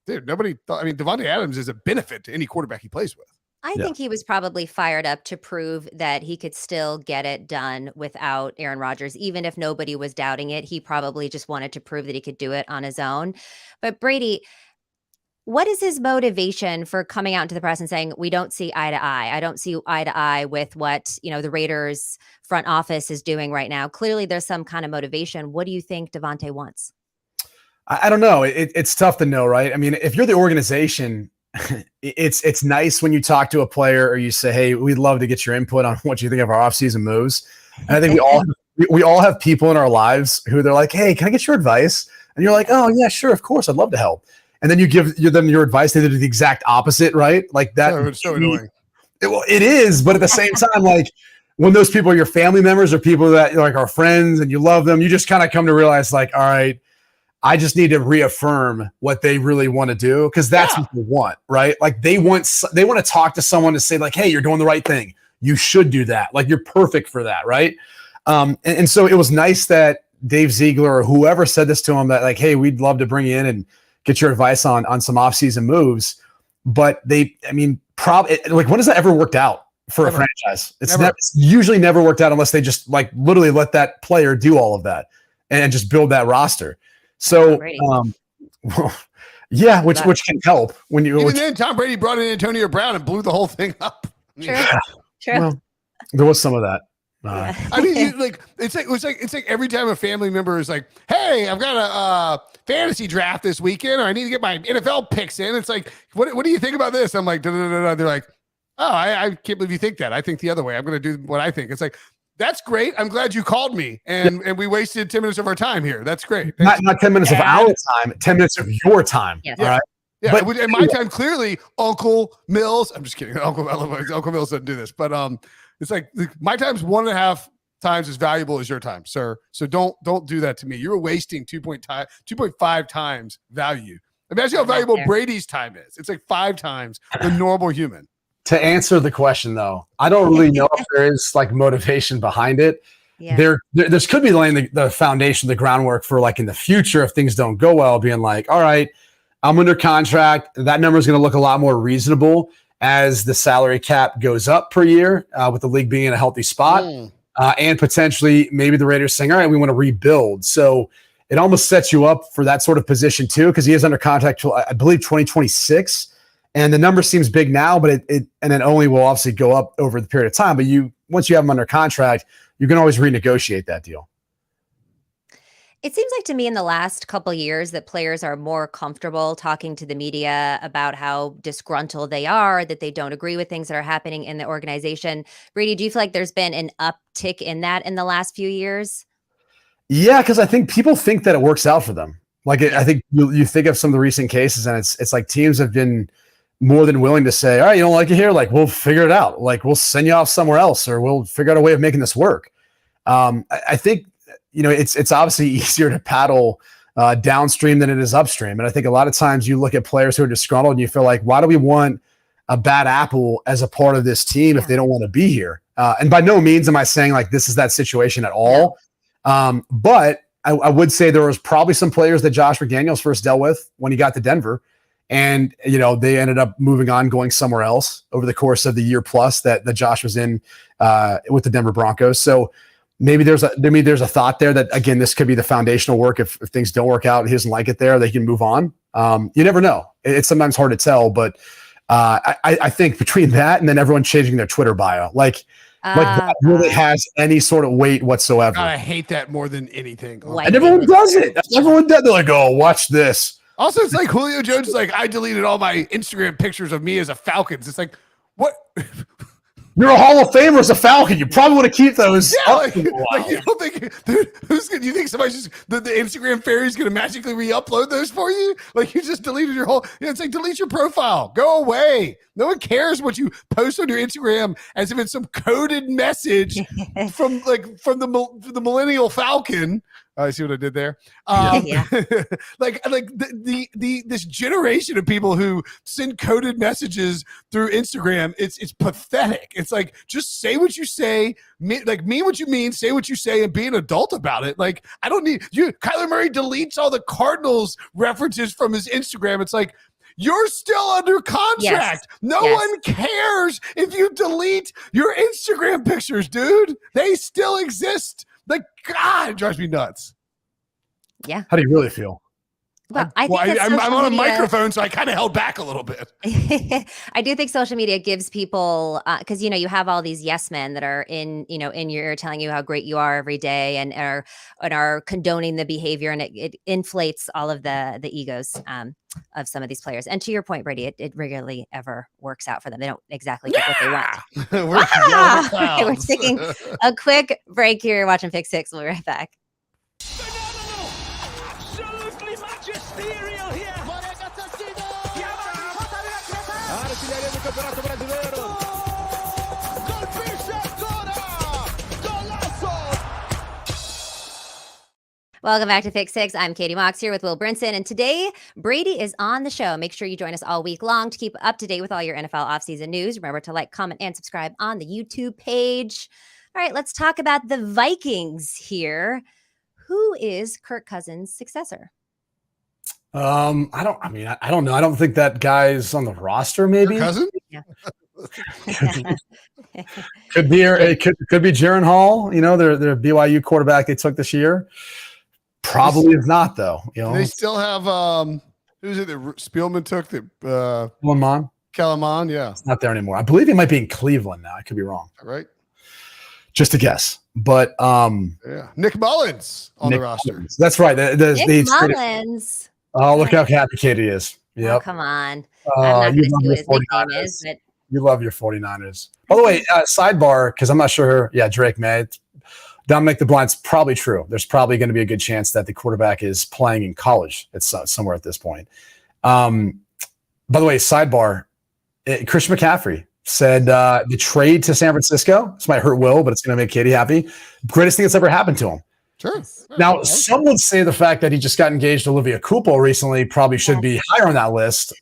dude, nobody thought, I mean, Davante Adams is a benefit to any quarterback he plays with. I think he was probably fired up to prove that he could still get it done without Aaron Rodgers. Even if nobody was doubting it, he probably just wanted to prove that he could do it on his own. But Brady, what is his motivation for coming out into the press and saying, we don't see eye to eye? I don't see eye to eye with what, the Raiders front office is doing right now. Clearly there's some kind of motivation. What do you think Davante wants? I don't know. It's tough to know, right? I mean, if you're the organization, it's nice when you talk to a player or you say, hey, we'd love to get your input on what you think of our offseason moves. And I think we all have people in our lives who they're like, hey, can I get your advice? And you're like, oh yeah, sure. Of course. I'd love to help. And then you give them your advice. They do the exact opposite, right? Like that. It's so annoying. It is. But at the same time, like when those people are your family members or people that like are friends and you love them, you just kind of come to realize like, all right, I just need to reaffirm what they really want to do because that's what they want, right? Like they want to talk to someone to say like, hey, you're doing the right thing. You should do that. Like you're perfect for that, right? And so it was nice that Dave Ziegler or whoever said this to him that like, hey, we'd love to bring you in and get your advice on some offseason moves. But probably like when has that ever worked out for a franchise? It's usually never worked out unless they just like literally let that player do all of that and just build that roster. So Well, yeah, which can help when you. Even then, Tom Brady brought in Antonio Brown and blew the whole thing up. True. Well, there was some of that. I mean, it's like every time a family member is like, "Hey, I've got a fantasy draft this weekend, or I need to get my NFL picks in." It's like, what do you think about this? I'm like, da, da, da, da. They're like, "Oh, I can't believe you think that. I think the other way. I'm going to do what I think." It's like, that's great. I'm glad you called me, and we wasted 10 minutes of our time here. That's great. Not 10 minutes of our time, 10 minutes of your time. Yes. All right. Yeah, but in my time, clearly, Uncle Mills. I'm just kidding. Uncle Mills doesn't do this, but it's like my time's 1.5 times as valuable as your time, sir. So don't do that to me. You're wasting 2.5 times value. Imagine how valuable Brady's time is. It's like 5 times the normal human. To answer the question, though, I don't really know if there is like motivation behind it. Yeah. This could be laying the foundation, the groundwork for like in the future if things don't go well, being like, all right, I'm under contract. That number is going to look a lot more reasonable as the salary cap goes up per year with the league being in a healthy spot. And potentially maybe the Raiders saying, all right, we want to rebuild. So it almost sets you up for that sort of position too, because he is under contract till I believe 2026. And the number seems big now, but it only will obviously go up over the period of time. But once you have him under contract, you can always renegotiate that deal. It seems like to me in the last couple of years that players are more comfortable talking to the media about how disgruntled they are, that they don't agree with things that are happening in the organization. Brady, do you feel like there's been an uptick in that in the last few years? Yeah, because I think people think that it works out for them. Like I think you think of some of the recent cases, and it's like teams have been more than willing to say, all right, you don't like it here? Like, we'll figure it out. Like, we'll send you off somewhere else, or we'll figure out a way of making this work. I think, it's obviously easier to paddle downstream than it is upstream. And I think a lot of times you look at players who are disgruntled and you feel like, why do we want a bad apple as a part of this team if they don't want to be here? And by no means am I saying like this is that situation at all. But I would say there was probably some players that Josh McDaniels first dealt with when he got to Denver. And, they ended up moving on, going somewhere else over the course of the year plus that Josh was in with the Denver Broncos. So maybe there's a thought there that, again, this could be the foundational work. If things don't work out and he doesn't like it there, they can move on. You never know. It's sometimes hard to tell, but I think between that and then everyone changing their Twitter bio, that really has any sort of weight whatsoever. God, I hate that more than anything. And everyone does it. Everyone does. They're like, oh, watch this. Also, it's like Julio Jones is like, I deleted all my Instagram pictures of me as a Falcons. It's like, what? You're a Hall of Famer as a Falcon. You probably want to keep those. Yeah, like you don't think, dude, do you think somebody's just the Instagram fairy is going to magically re-upload those for you? Like, you just deleted your whole. It's like, delete your profile. Go away. No one cares what you post on your Instagram as if it's some coded message from the millennial Falcon. I see what I did there. This generation of people who send coded messages through Instagram, it's pathetic. It's like, just say what you say, mean what you mean, say what you say, and be an adult about it. Like, I don't need you. Kyler Murray deletes all the Cardinals references from his Instagram. It's like, you're still under contract. No one cares if you delete your Instagram pictures, dude. They still exist. God, it drives me nuts. Yeah. How do you really feel? Well, I'm on a microphone, so I kind of held back a little bit. I do think social media gives people, because you have all these yes men that are in your ear telling you how great you are every day, and are condoning the behavior, and it inflates all of the egos of some of these players. And to your point, Brady, it rarely ever works out for them. They don't exactly get what they want. We're taking a quick break here. You're watching Pick Six. We'll be right back. Welcome back to Pick Six. I'm Katie Mox here with Will Brinson, and today Brady is on the show. Make sure you join us all week long to keep up to date with all your NFL offseason news. Remember to like, comment, and subscribe on the YouTube page. All right, let's talk about the Vikings here. Who is Kirk Cousins' successor? I don't know. I don't think that guy's on the roster. Maybe Kirk Cousins? Yeah. Could be Jaron Hall. Their BYU quarterback they took this year. Probably is not though. They still have Who's it that Spielman took? Mon. Kalaman, yeah. It's not there anymore. I believe he might be in Cleveland now. I could be wrong. Right. Just a guess. But yeah. Nick Mullins on the roster. Mullins. That's right. Nick Mullins. Oh, look how happy Katie is. Yep. Oh, come on. I'm not going to see what his nickname is, but you love your 49ers. By the way, sidebar, because I'm not sure. Yeah, Drake may. Dominic the Blind's probably true. There's probably going to be a good chance that the quarterback is playing in college. It's somewhere at this point. By the way, sidebar, Christian McCaffrey said the trade to San Francisco, this might hurt Will, but it's going to make Katie happy. Greatest thing that's ever happened to him. Sure. Now, some would say the fact that he just got engaged to Olivia Culpo recently probably should be higher on that list.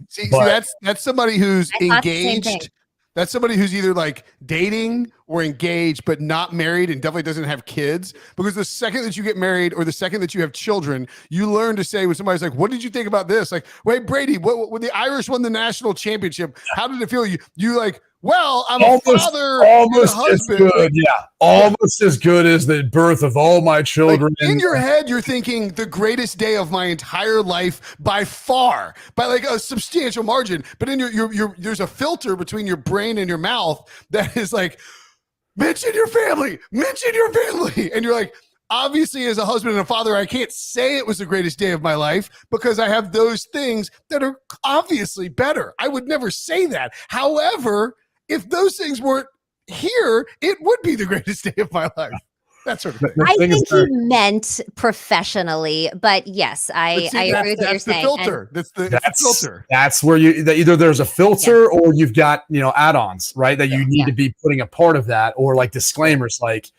See, that's somebody who's engaged. That's somebody who's either like dating or engaged, but not married and definitely doesn't have kids. Because the second that you get married or the second that you have children, you learn to say when somebody's like, what did you think about this? Like, wait, Brady, when the Irish won the national championship, how did it feel? You like, well, I'm a father, almost and a husband. As good, yeah, almost as good as the birth of all my children. Like in your head, you're thinking the greatest day of my entire life by far, by like a substantial margin. But in your there's a filter between your brain and your mouth that is like, mention your family, and you're like, obviously, as a husband and a father, I can't say it was the greatest day of my life because I have those things that are obviously better. I would never say that. However, if those things weren't here, it would be the greatest day of my life. That sort of thing. I think he meant professionally, but yes, I agree with what you're saying. Filter. That's the filter. That's where either there's a filter or you've got add-ons, right? That you need to be putting a part of that, or like disclaimers, like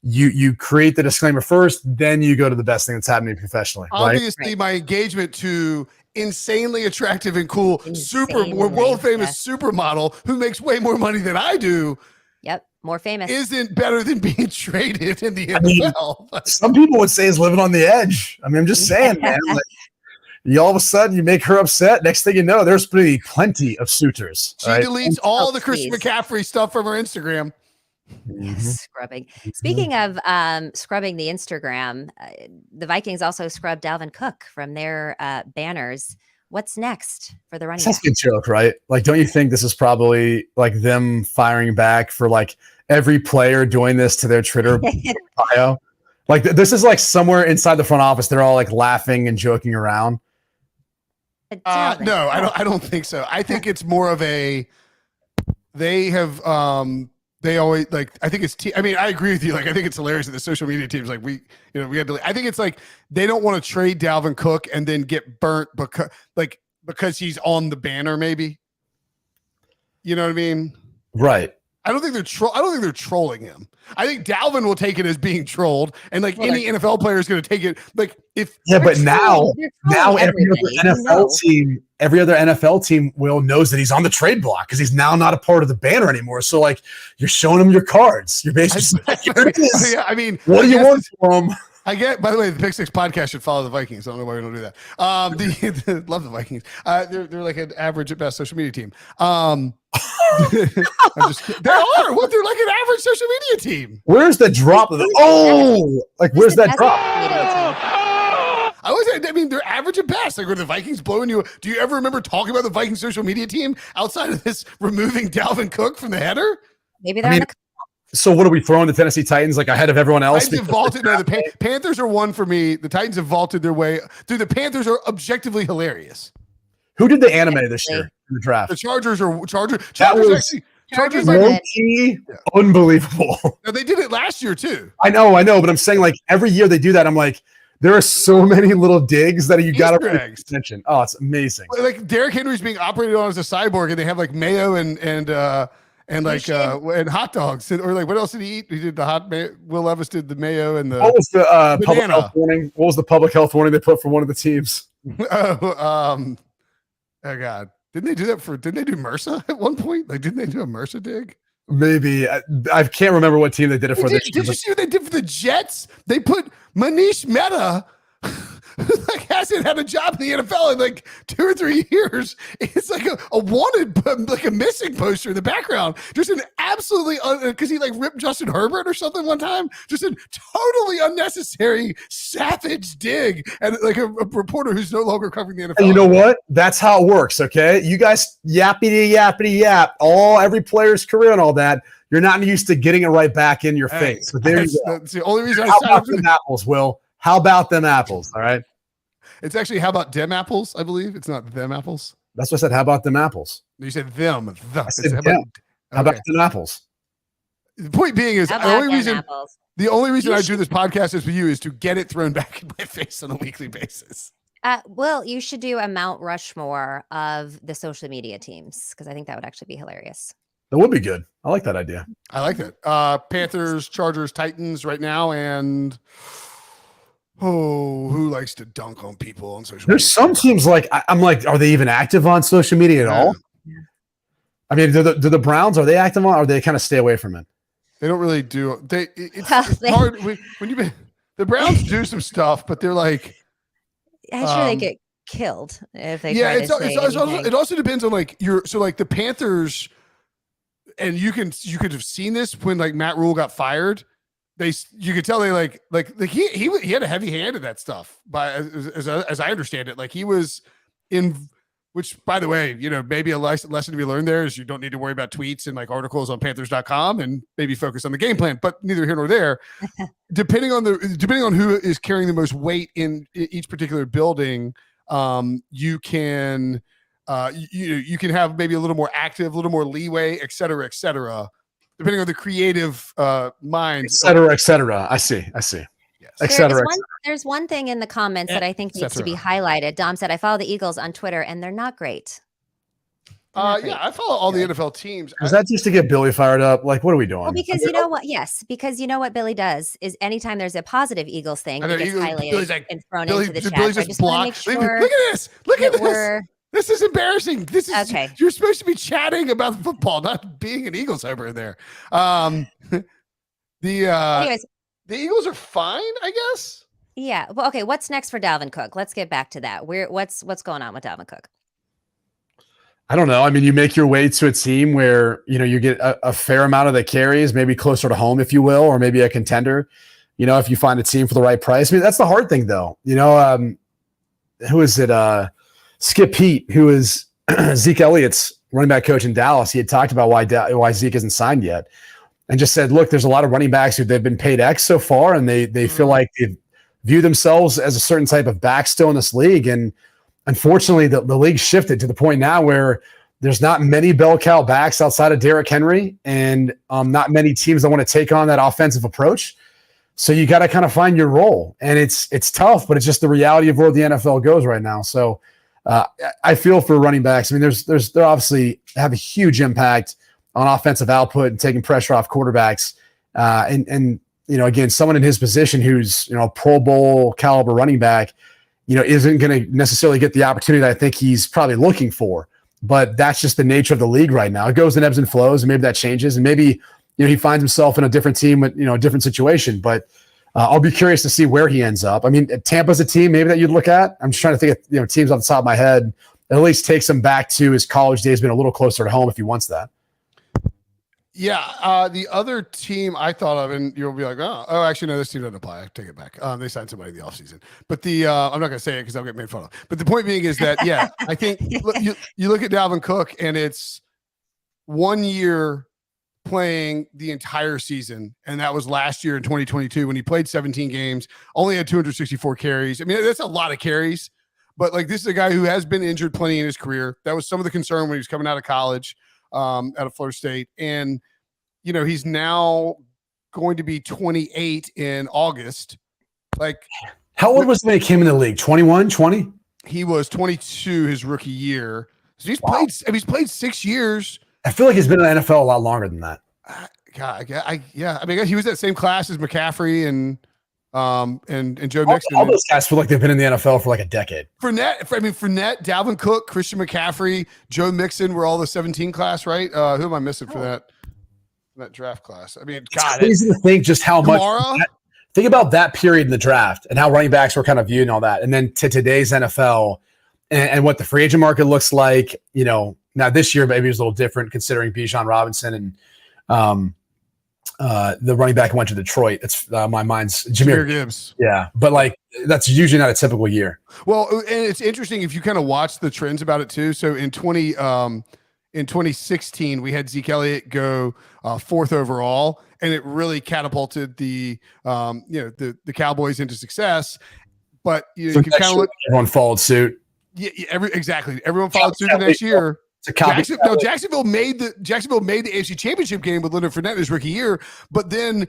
you create the disclaimer first, then you go to the best thing that's happening professionally. Obviously, my engagement to insanely attractive and cool, world famous supermodel who makes way more money than I do. Yep, more famous. Isn't better than being traded in the NFL. Some people would say he's living on the edge. I mean, I'm just saying, man. Like, all of a sudden, you make her upset. Next thing you know, there's plenty of suitors. She deletes all the Christian McCaffrey stuff from her Instagram. Yes, scrubbing. Speaking of scrubbing the Instagram, the Vikings also scrubbed Dalvin Cook from their banners. What's next for the running back? That's a good joke, right? Like, don't you think this is probably like them firing back for like every player doing this to their Twitter bio? Like, this is like somewhere inside the front office. They're all like laughing and joking around. No, I don't think so. I think it's more of a they always like. I think it's. I mean, I agree with you. Like, I think it's hilarious that the social media teams like we had to. I think it's like they don't want to trade Dalvin Cook and then get burnt because he's on the banner. Maybe. You know what I mean? Right. I don't think they're trolling him. I think Dalvin will take it as being trolled, and like any NFL player is going to take it. Like if but now every other NFL team will knows that he's on the trade block because he's now not a part of the banner anymore. So like you're showing him your cards. You're basically like, here it is. Yeah, I mean, what do you want from him? I get. By the way, the Pick Six podcast should follow the Vikings. I don't know why we don't do that. Love the Vikings. They're like an average at best social media team. They are. What? They're like an average social media team. Where's the drop of where's that drop? I mean, they're average at best. Like, were the Vikings blowing you? Do you ever remember talking about the Vikings social media team outside of this removing Dalvin Cook from the header? Maybe they're So what are we throwing the Tennessee Titans like ahead of everyone else? Titans have vaulted. No, the Panthers are one for me. The Titans have vaulted their way. Dude, the Panthers are objectively hilarious. Who did the anime this year in the draft? The Chargers. That was unbelievable. No, they did it last year too. I know, but I'm saying like every year they do that. I'm like, there are so many little digs that you got to pay attention. Oh, it's amazing. Like Derrick Henry's being operated on as a cyborg, and they have like mayo and hot dogs, or like what else did he eat? He did the hot. Will Levis did the mayo and the. What was the public health warning? What was the public health warning they put for one of the teams? Oh God! Didn't they do that Didn't they do MRSA at one point? Like, didn't they do a MRSA dig? Maybe I can't remember what team they did it for. Did you see what they did for the Jets? They put Manish Mehta, like hasn't had a job in the NFL in like 2 or 3 years. It's like a wanted, like a missing poster in the background. Just an absolutely because he like ripped Justin Herbert or something one time. Just a totally unnecessary, savage dig at like a reporter who's no longer covering the NFL. And you know what? That's how it works. Okay, you guys yappity yap every player's career and all that. You're not used to getting it right back in your face. So there you go. That's the only reason. How about them apples, Will? How about them apples? All right. It's actually how about dem apples? I believe it's not them apples. That's what I said. How about them apples? You said them. I said them. How about them apples? The point being is the only reason I do this podcast is for you is to get it thrown back in my face on a weekly basis. Will, you should do a Mount Rushmore of the social media teams because I think that would actually be hilarious. That would be good. I like that idea. I like that. Panthers, Chargers, Titans right now, and who likes to dunk on people on social media? There's some teams like I'm like, are they even active on social media at all? Yeah. I mean, do the Browns, are they active on, or they kind of stay away from it? They don't really do. It's hard when you the Browns do some stuff, but they're like, I'm sure they get killed if they. Yeah, try it also depends on like like the Panthers. And you could have seen this when like Matt Rule got fired. You could tell they like he had a heavy hand in that stuff. By as I understand it, like he was in. Which, by the way, maybe a lesson to be learned there is you don't need to worry about tweets and like articles on Panthers.com and maybe focus on the game plan. But neither here nor there. depending on who is carrying the most weight in each particular building, you can. You can have maybe a little more active, a little more leeway, et cetera, depending on the creative minds. Et cetera. I see. Yes. Et cetera. There's one thing in the comments that I think needs to be highlighted. Dom said, I follow the Eagles on Twitter, and they're not great. Yeah, I follow all the NFL teams. Is that just to get Billy fired up? Like, what are we doing? Well, because you know what? Yes, because you know what Billy does is anytime there's a positive Eagles thing, it gets highlighted and thrown into the chat. Billy's I just just want to make sure. Look at this. Look at this. This is embarrassing. This is okay. You're supposed to be chatting about football, not being an Eagles over there. Anyways, the Eagles are fine, I guess. Yeah. Well, okay. What's next for Dalvin Cook? Let's get back to that. What's going on with Dalvin Cook? I don't know. I mean, you make your way to a team where you get a fair amount of the carries, maybe closer to home, if you will, or maybe a contender. If you find a team for the right price. I mean, that's the hard thing, though. Who is it? Skip Pete, who is Zeke Elliott's running back coach in Dallas. He had talked about why Zeke isn't signed yet, and just said, look, there's a lot of running backs who they've been paid X so far, and they feel like they view themselves as a certain type of back still in this league. And unfortunately, the league shifted to the point now where there's not many bell cow backs outside of Derrick Henry, and not many teams that want to take on that offensive approach. So you got to kind of find your role, and it's tough, but it's just the reality of where the NFL goes right now. So I feel for running backs. I mean, they obviously have a huge impact on offensive output and taking pressure off quarterbacks. And again, someone in his position who's a Pro Bowl caliber running back, isn't going to necessarily get the opportunity that I think he's probably looking for. But that's just the nature of the league right now. It goes in ebbs and flows, and maybe that changes, and maybe he finds himself in a different team with a different situation. But I'll be curious to see where he ends up. I mean, Tampa's a team maybe that you'd look at. I'm just trying to think of teams off the top of my head. At least takes him back to his college days, being a little closer to home if he wants that. Yeah, the other team I thought of, and you'll be like, oh, actually, no, this team doesn't apply. I take it back. They signed somebody in the offseason. But I'm not going to say it because I'll get made fun of. But the point being is that, yeah, I think you look at Dalvin Cook, and it's 1 year playing the entire season, and that was last year in 2022 when he played 17 games, only had 264 carries. I mean, that's a lot of carries, but like this is a guy who has been injured plenty in his career. That was some of the concern when he was coming out of college, out of Florida State, and he's now going to be 28 in August. Like, how old was he when he came in the league? 21, 20? He was 22 his rookie year. So he's played 6 years. I feel like he's been in the NFL a lot longer than that. I mean, he was that same class as McCaffrey and Joe Mixon. All those guys feel like they've been in the NFL for like a decade. Fournette, Dalvin Cook, Christian McCaffrey, Joe Mixon were all the 17 class, right? Who am I missing for that draft class? I mean, it's crazy to think just how much think about that period in the draft and how running backs were kind of viewed and all that. And then to today's NFL and what the free agent market looks like, now this year maybe it was a little different considering Bijan Robinson and the running back who went to Detroit. It's my mind's Jahmyr Gibbs. Yeah. But like, that's usually not a typical year. Well, and it's interesting if you kind of watch the trends about it too. So in 2016, we had Zeke Elliott go 4th overall, and it really catapulted the Cowboys into success. But you can kind of look. Everyone followed suit. Yeah, exactly. Everyone followed suit the next year. Jacksonville made the AFC Championship game with Leonard Fournette his rookie year, but then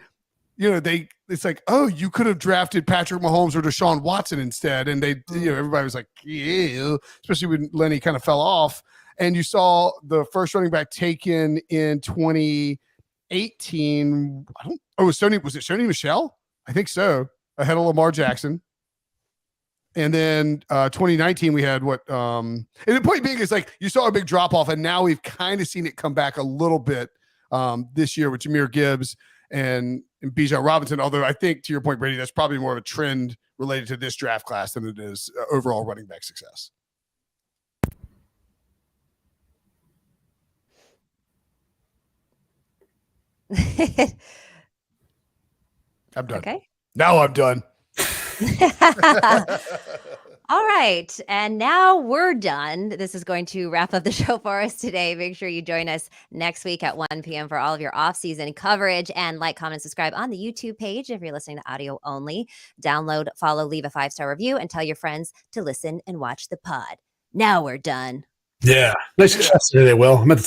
it's like, oh, you could have drafted Patrick Mahomes or Deshaun Watson instead, and everybody was like, yeah, especially when Lenny kind of fell off, and you saw the first running back taken in 2018. Was it Sony Michel? I think so, ahead of Lamar Jackson. And then 2019, we had and the point being is like you saw a big drop off, and now we've kind of seen it come back a little bit this year with Jahmyr Gibbs and Bijan Robinson. Although I think, to your point, Brady, that's probably more of a trend related to this draft class than it is overall running back success. I'm done. Okay. Now I'm done. All right. And now we're done. This is going to wrap up the show for us today. Make sure you join us next week at 1 p.m. for all of your off-season coverage, and like, comment, subscribe on the YouTube page if you're listening to audio only. Download, follow, leave a 5-star review, and tell your friends to listen and watch the pod. Now we're done. Yeah. Nice chest today, Will. I meant to tell